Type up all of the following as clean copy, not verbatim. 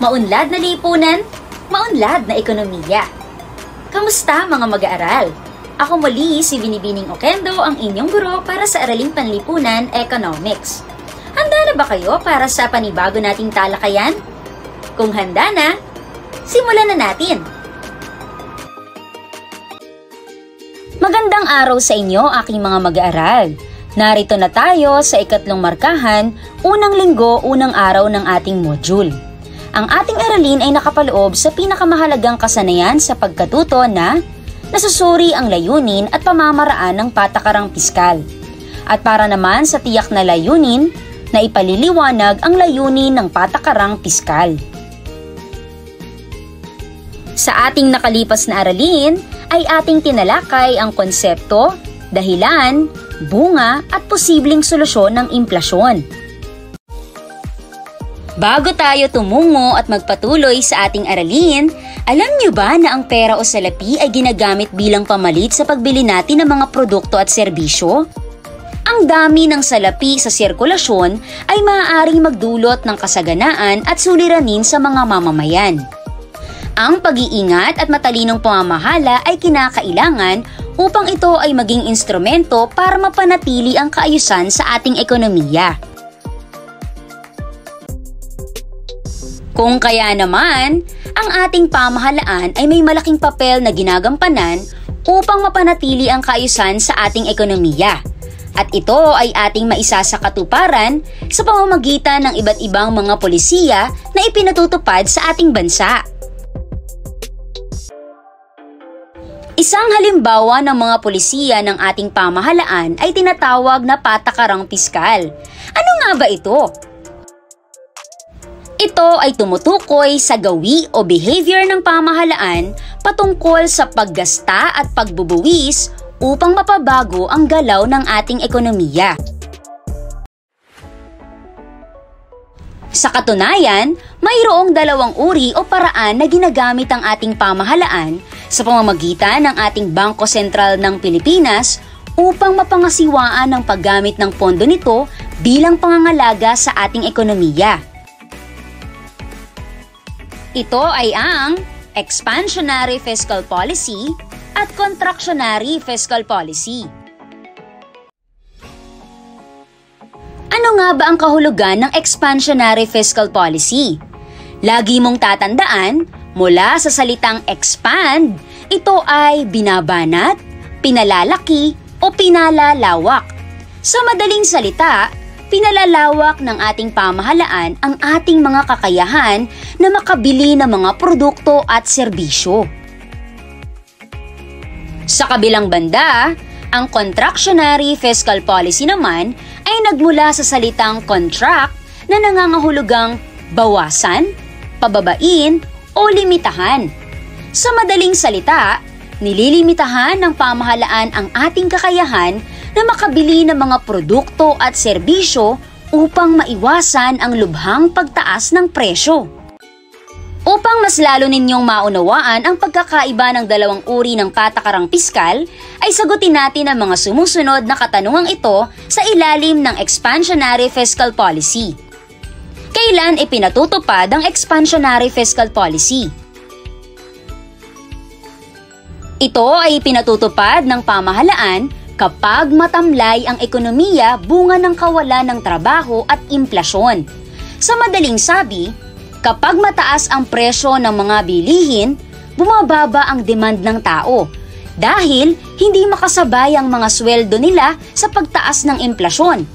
Maunlad na lipunan, maunlad na ekonomiya. Kamusta mga mag-aaral? Ako muli si Binibining Oquendo, ang inyong guro para sa Araling Panlipunan Economics. Handa na ba kayo para sa panibago nating talakayan? Kung handa na, simulan na natin! Magandang araw sa inyo aking mga mag-aaral. Narito na tayo sa ikatlong markahan, unang linggo, unang araw ng ating module. Ang ating aralin ay nakapaloob sa pinakamahalagang kasanayan sa pagkatuto na nasusuri ang layunin at pamamaraan ng patakarang piskal. At para naman sa tiyak na layunin, na ipaliliwanag ang layunin ng patakarang piskal. Sa ating nakalipas na aralin, ay ating tinalakay ang konsepto, dahilan, bunga at posibleng solusyon ng implasyon. Bago tayo tumungo at magpatuloy sa ating aralin, alam niyo ba na ang pera o salapi ay ginagamit bilang pamalit sa pagbili natin ng mga produkto at serbisyo? Ang dami ng salapi sa sirkulasyon ay maaaring magdulot ng kasaganaan at suliranin sa mga mamamayan. Ang pag-iingat at matalinong pamamahala ay kinakailangan upang ito ay maging instrumento para mapanatili ang kaayusan sa ating ekonomiya. Kung kaya naman, ang ating pamahalaan ay may malaking papel na ginagampanan upang mapanatili ang kaayusan sa ating ekonomiya. At ito ay ating maisasakatuparan sa pamamagitan ng iba't ibang mga polisiya na ipinatutupad sa ating bansa. Isang halimbawa ng mga polisiya ng ating pamahalaan ay tinatawag na patakarang piskal. Ano nga ba ito? Ito ay tumutukoy sa gawi o behavior ng pamahalaan patungkol sa paggasta at pagbubuwis upang mapabago ang galaw ng ating ekonomiya. Sa katunayan, mayroong dalawang uri o paraan na ginagamit ang ating pamahalaan sa pamamagitan ng ating Bangko Sentral ng Pilipinas upang mapangasiwaan ang paggamit ng pondo nito bilang pangangalaga sa ating ekonomiya. Ito ay ang Expansionary Fiscal Policy at Contractionary Fiscal Policy. Ano nga ba ang kahulugan ng Expansionary Fiscal Policy? Lagi mong tatandaan, mula sa salitang expand, ito ay binabanat, pinalalaki o pinalalawak. Sa madaling salita, pinalalawak ng ating pamahalaan ang ating mga kakayahan na makabili ng mga produkto at serbisyo. Sa kabilang banda, ang Contractionary Fiscal Policy naman ay nagmula sa salitang contract na nangangahulugang bawasan, pababain o limitahan. Sa madaling salita, nililimitahan ng pamahalaan ang ating kakayahan na makabili ng mga produkto at serbisyo upang maiwasan ang lubhang pagtaas ng presyo. Upang mas lalo ninyong maunawaan ang pagkakaiba ng dalawang uri ng patakarang piskal, ay sagutin natin ang mga sumusunod na katanungang ito sa ilalim ng Expansionary Fiscal Policy. Kailan ipinatutupad ang Expansionary Fiscal Policy? Ito ay ipinatutupad ng pamahalaan kapag matamlay ang ekonomiya bunga ng kawalan ng trabaho at implasyon. Sa madaling sabi, kapag mataas ang presyo ng mga bilihin, bumababa ang demand ng tao dahil hindi makasabay ang mga sweldo nila sa pagtaas ng implasyon.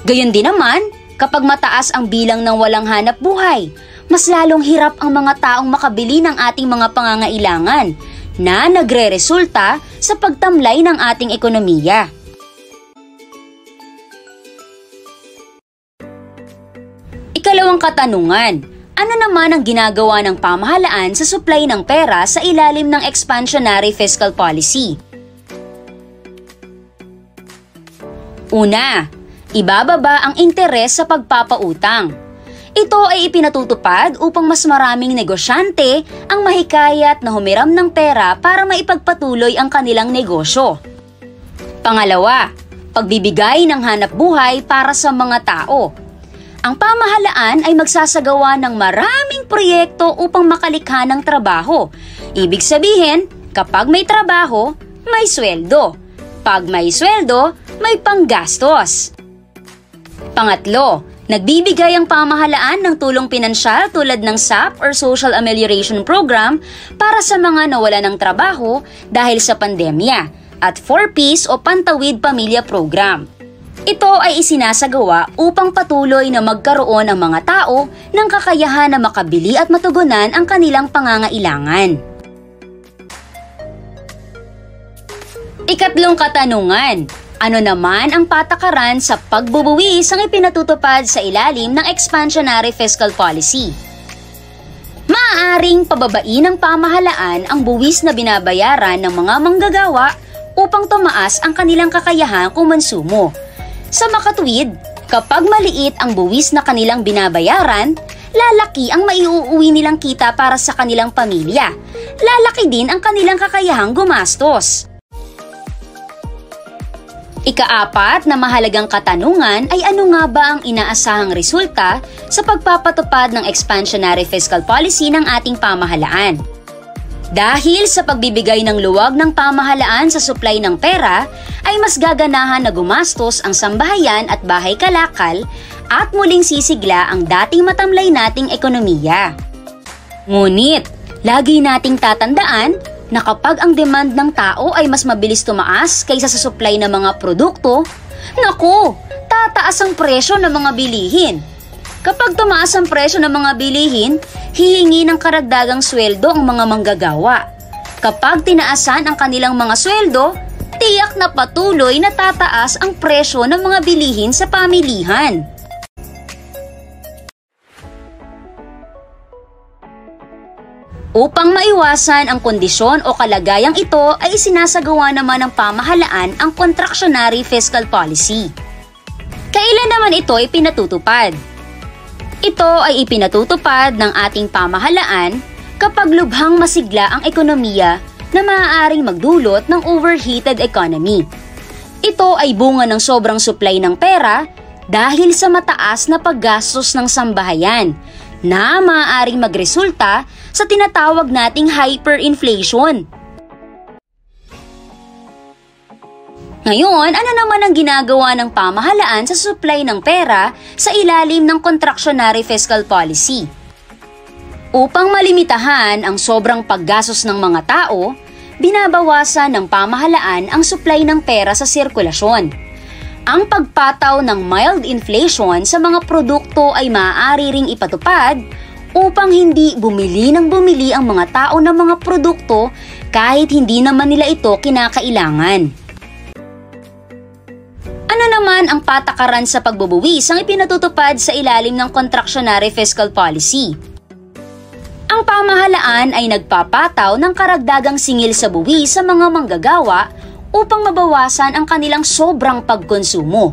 Gayon din naman, kapag mataas ang bilang ng walang hanap buhay, mas lalong hirap ang mga taong makabili ng ating mga pangangailangan na nagre-resulta sa pagtamlay ng ating ekonomiya. Ikalawang katanungan, ano naman ang ginagawa ng pamahalaan sa supply ng pera sa ilalim ng Expansionary Fiscal Policy? Una, ibababa ang interes sa pagpapautang. Ito ay ipinatutupad upang mas maraming negosyante ang mahikayat na humiram ng pera para maipagpatuloy ang kanilang negosyo. Pangalawa, pagbibigay ng hanap buhay para sa mga tao. Ang pamahalaan ay magsasagawa ng maraming proyekto upang makalikha ng trabaho. Ibig sabihin, kapag may trabaho, may sweldo. Pag may sweldo, may panggastos. Pangatlo, nagbibigay ang pamahalaan ng tulong pinansyal tulad ng SAP or Social Amelioration Program para sa mga nawala ng trabaho dahil sa pandemya at 4Ps o Pantawid Pamilya Program. Ito ay isinasagawa upang patuloy na magkaroon ang mga tao ng kakayahan na makabili at matugunan ang kanilang pangangailangan. Ikatlong katanungan, ano naman ang patakaran sa pagbubuwis ang ipinatutupad sa ilalim ng Expansionary Fiscal Policy? Maaaring pababain ng pamahalaan ang buwis na binabayaran ng mga manggagawa upang tumaas ang kanilang kakayahang kumonsumo. Sa makatuwid, kapag maliit ang buwis na kanilang binabayaran, lalaki ang maiuuwi nilang kita para sa kanilang pamilya. Lalaki din ang kanilang kakayahang gumastos. Ikaapat na mahalagang katanungan ay ano nga ba ang inaasahang resulta sa pagpapatupad ng expansionary fiscal policy ng ating pamahalaan? Dahil sa pagbibigay ng luwag ng pamahalaan sa supply ng pera, ay mas gaganahan na gumastos ang sambahayan at bahay kalakal at muling sisigla ang dating matamlay nating ekonomiya. Ngunit, lagi nating tatandaan na kapag ang demand ng tao ay mas mabilis tumaas kaysa sa supply ng mga produkto, naku, tataas ang presyo ng mga bilihin. Kapag tumaas ang presyo ng mga bilihin, hihingi ng karagdagang sweldo ang mga manggagawa. Kapag tinaasan ang kanilang mga sweldo, tiyak na patuloy na tataas ang presyo ng mga bilihin sa pamilihan. Upang maiwasan ang kondisyon o kalagayang ito ay isinasagawa naman ng pamahalaan ang contractionary fiscal policy. Kailan naman ito ipinatutupad? Ito ay ipinatutupad ng ating pamahalaan kapag lubhang masigla ang ekonomiya na maaaring magdulot ng overheated economy. Ito ay bunga ng sobrang supply ng pera dahil sa mataas na paggastos ng sambahayan na maaaring magresulta sa tinatawag nating hyperinflation. Ngayon, ano naman ang ginagawa ng pamahalaan sa supply ng pera sa ilalim ng contractionary fiscal policy? Upang malimitahan ang sobrang paggastos ng mga tao, binabawasan ng pamahalaan ang supply ng pera sa sirkulasyon. Ang pagpataw ng mild inflation sa mga produkto ay maaari ring ipatupad upang hindi bumili ng bumili ang mga tao ng mga produkto kahit hindi naman nila ito kinakailangan. Ano naman ang patakaran sa pagbubuwis ang ipinatutupad sa ilalim ng contractionary fiscal policy? Ang pamahalaan ay nagpapataw ng karagdagang singil sa buwis sa mga manggagawa upang mabawasan ang kanilang sobrang pagkonsumo.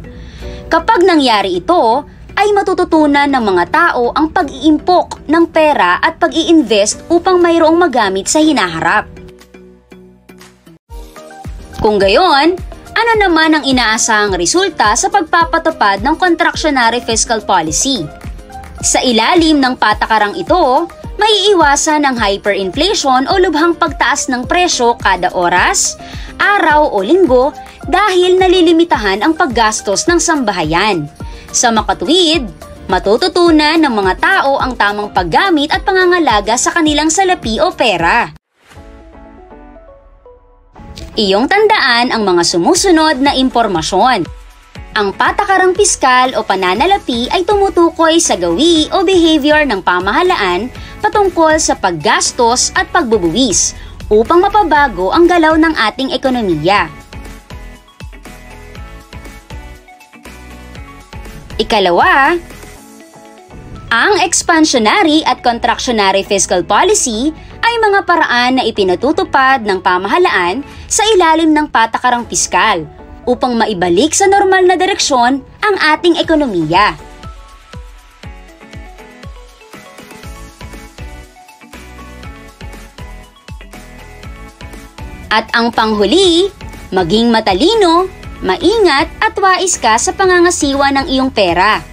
Kapag nangyari ito, ay matututunan ng mga tao ang pag-iimpok ng pera at pag-i-invest upang mayroong magamit sa hinaharap. Kung gayon, ano naman ang inaasahang resulta sa pagpapatupad ng contractionary fiscal policy? Sa ilalim ng patakarang ito, may iwasan ang hyperinflation o lubhang pagtaas ng presyo kada oras, araw o linggo dahil nalilimitahan ang paggastos ng sambahayan. Sa makatuwid, matututunan ng mga tao ang tamang paggamit at pangangalaga sa kanilang salapi o pera. Iyong tandaan ang mga sumusunod na impormasyon. Ang patakarang piskal o pananalapi ay tumutukoy sa gawi o behavior ng pamahalaan patungkol sa paggastos at pagbubuwis upang mapabago ang galaw ng ating ekonomiya. Ikalawa, ang expansionary at contractionary fiscal policy ay mga paraan na ipinatutupad ng pamahalaan sa ilalim ng patakarang piskal upang maibalik sa normal na direksyon ang ating ekonomiya. At ang panghuli, maging matalino, maingat at wais ka sa pangangasiwa ng iyong pera.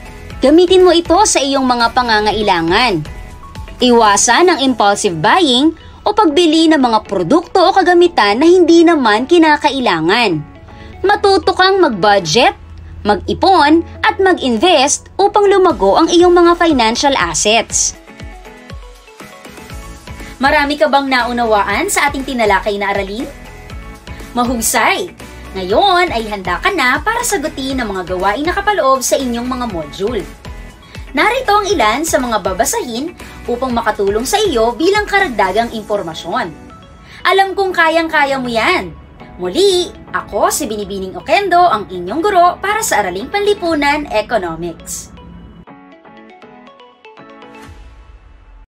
Gamitin mo ito sa iyong mga pangangailangan. Iwasan ang impulsive buying o pagbili ng mga produkto o kagamitan na hindi naman kinakailangan. Matuto kang mag-budget, mag-ipon at mag-invest upang lumago ang iyong mga financial assets. Marami ka bang naunawaan sa ating tinalakay na aralin? Mahusay! Ngayon ay handa ka na para sagutin ang mga gawain na kapaloob sa inyong mga module. Narito ang ilan sa mga babasahin upang makatulong sa iyo bilang karagdagang impormasyon. Alam kong kayang-kaya mo yan! Muli, ako si Binibining Oquendo, ang inyong guro para sa Araling Panlipunan Economics.